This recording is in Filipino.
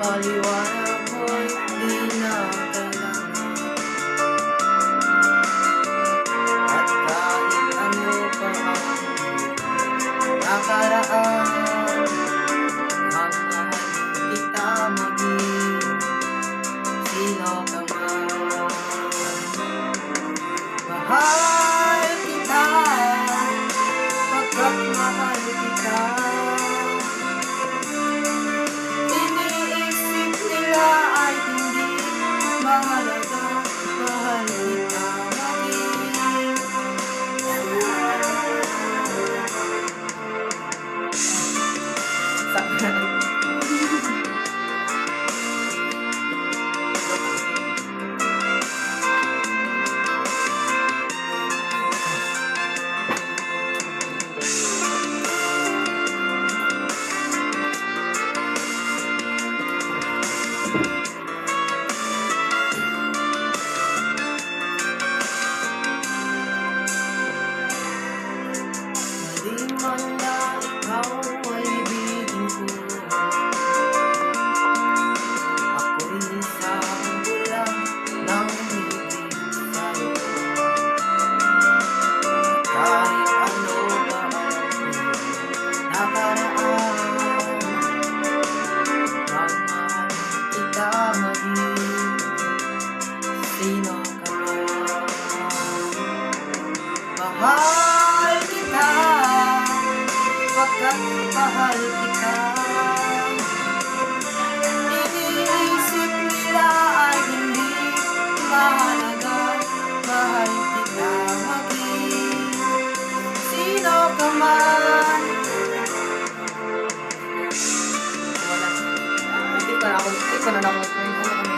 Paliwanag mo'y di na kailangan. At kahit ano pa ang nakaraan, mahal kita maging sino ka man. Mahal kita pagkat mahal kita. Iniisip nila ay hindi mahalaga, mahal kita maging. Di man na ikaw ay ibigin ko, ako'y isang bulang ng ibig sa'yo. Kahit ano ba ang nakaraan, mahal kita maging sino ka man. Mahal kita pagkat mahal kita. Iniisip nila ay hindi mahalaga, mahal kita maging sino ka man. Wala. Hindi pa na ako.